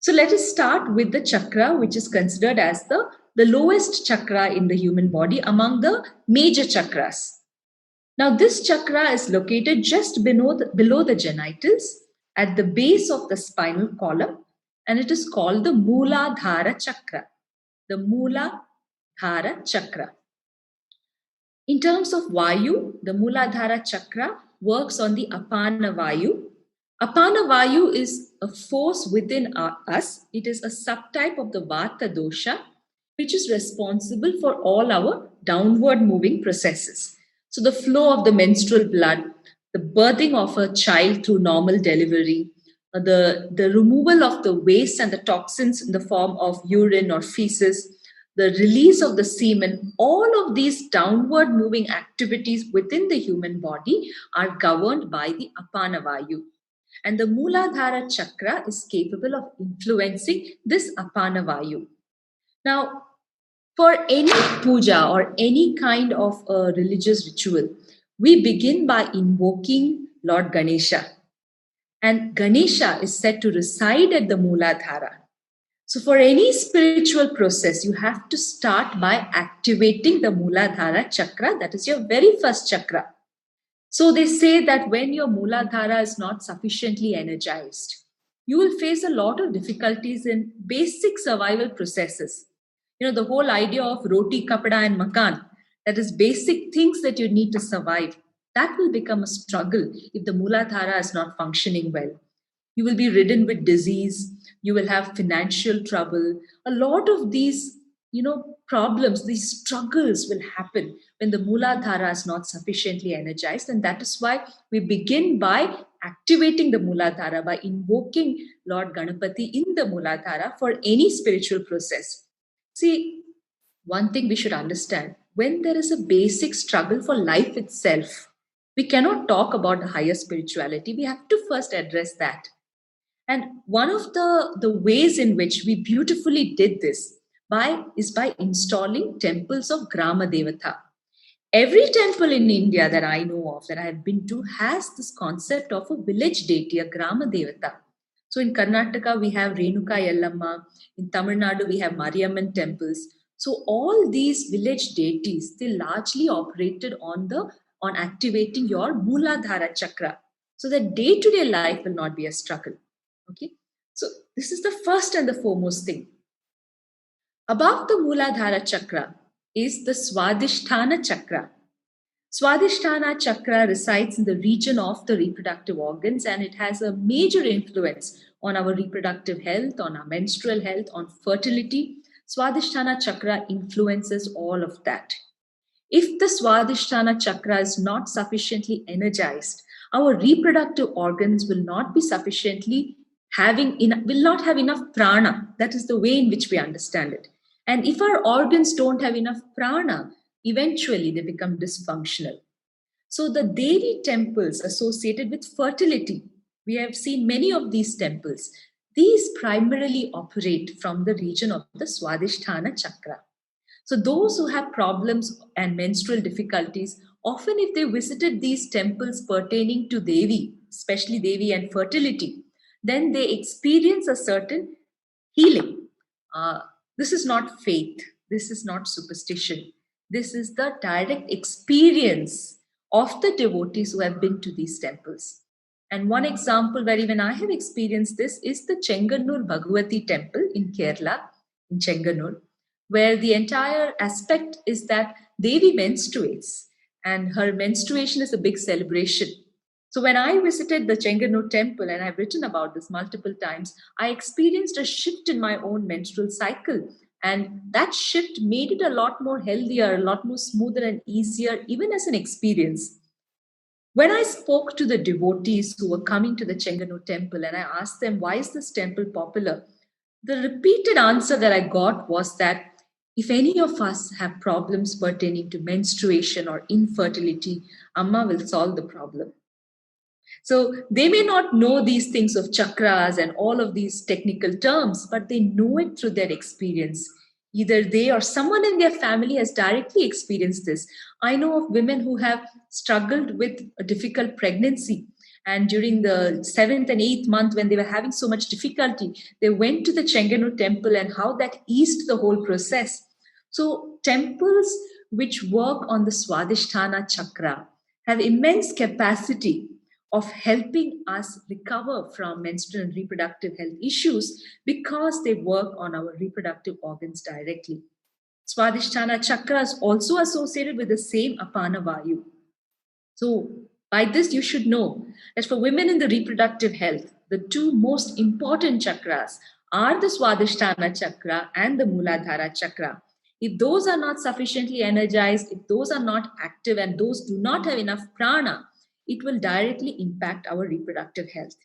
So let us start with the chakra, which is considered as the lowest chakra in the human body among the major chakras. Now, this chakra is located just below the genitals at the base of the spinal column, and it is called the Mooladhara chakra. The Mooladhara chakra. In terms of Vayu, the Mooladhara chakra works on the Apana Vayu. Apana Vayu is a force within us. It is a subtype of the Vata dosha, which is responsible for all our downward moving processes. So the flow of the menstrual blood, the birthing of a child through normal delivery, the removal of the waste and the toxins in the form of urine or feces, the release of the semen, all of these downward moving activities within the human body are governed by the Apana Vayu. And the Mooladhara chakra is capable of influencing this Apana Vayu. Now, for any puja or any kind of a religious ritual, we begin by invoking Lord Ganesha. And Ganesha is said to reside at the Mooladhara. So, for any spiritual process, you have to start by activating the Mooladhara chakra, that is your very first chakra. So, they say that when your Mooladhara is not sufficiently energized, you will face a lot of difficulties in basic survival processes. You know, the whole idea of roti, kapada, and makan, that is basic things that you need to survive, that will become a struggle if the Mooladhara is not functioning well. You will be ridden with disease, you will have financial trouble. A lot of these problems, these struggles will happen when the Mooladhara is not sufficiently energized, and that is why we begin by activating the Mooladhara, by invoking Lord Ganapati in the Mooladhara for any spiritual process. See, one thing we should understand, when there is a basic struggle for life itself, we cannot talk about the higher spirituality. We have to first address that. And one of the ways in which we beautifully did this is by installing temples of Grama Devata. Every temple in India that I know of, that I have been to, has this concept of a village deity, a Grama Devata. So in Karnataka, we have Renuka Yellamma. In Tamil Nadu, we have Mariamman temples. So all these village deities, they largely operated on activating your Mooladhara chakra, so that day-to-day life will not be a struggle. Okay, so this is the first and the foremost thing. Above the Mooladhara chakra is the Swadhisthana chakra. Swadhisthana chakra resides in the region of the reproductive organs, and it has a major influence on our reproductive health, on our menstrual health, on fertility. Swadhisthana chakra influences all of that. If the Swadhisthana chakra is not sufficiently energized, our reproductive organs will not be sufficiently will not have enough prana. That is the way in which we understand it. And if our organs don't have enough prana, eventually they become dysfunctional. So the Devi temples associated with fertility, we have seen many of these temples. These primarily operate from the region of the Swadhisthana chakra. So those who have problems and menstrual difficulties, often if they visited these temples pertaining to Devi, especially Devi and fertility, then they experience a certain healing. This is not faith. This is not superstition. This is the direct experience of the devotees who have been to these temples. And one example where even I have experienced this is the Chenganur Bhagavati temple in Kerala, in Chenganur, where the entire aspect is that Devi menstruates, and her menstruation is a big celebration. So when I visited the Chenganur temple, and I've written about this multiple times, I experienced a shift in my own menstrual cycle. And that shift made it a lot more healthier, a lot more smoother and easier, even as an experience. When I spoke to the devotees who were coming to the Chenganur temple and I asked them, why is this temple popular? The repeated answer that I got was that if any of us have problems pertaining to menstruation or infertility, Amma will solve the problem. So they may not know these things of chakras and all of these technical terms, but they know it through their experience. Either they or someone in their family has directly experienced this. I know of women who have struggled with a difficult pregnancy, And during the 7th and 8th month, when they were having so much difficulty, they went to the Chenganu temple, and how that eased the whole process. So temples which work on the Swadhisthana chakra have immense capacity of helping us recover from menstrual and reproductive health issues because they work on our reproductive organs directly. Swadhisthana chakra is also associated with the same apana vayu. So, by this, you should know that for women in the reproductive health, the two most important chakras are the Swadhisthana chakra and the Muladhara chakra. If those are not sufficiently energized, if those are not active, and those do not have enough prana, it will directly impact our reproductive health.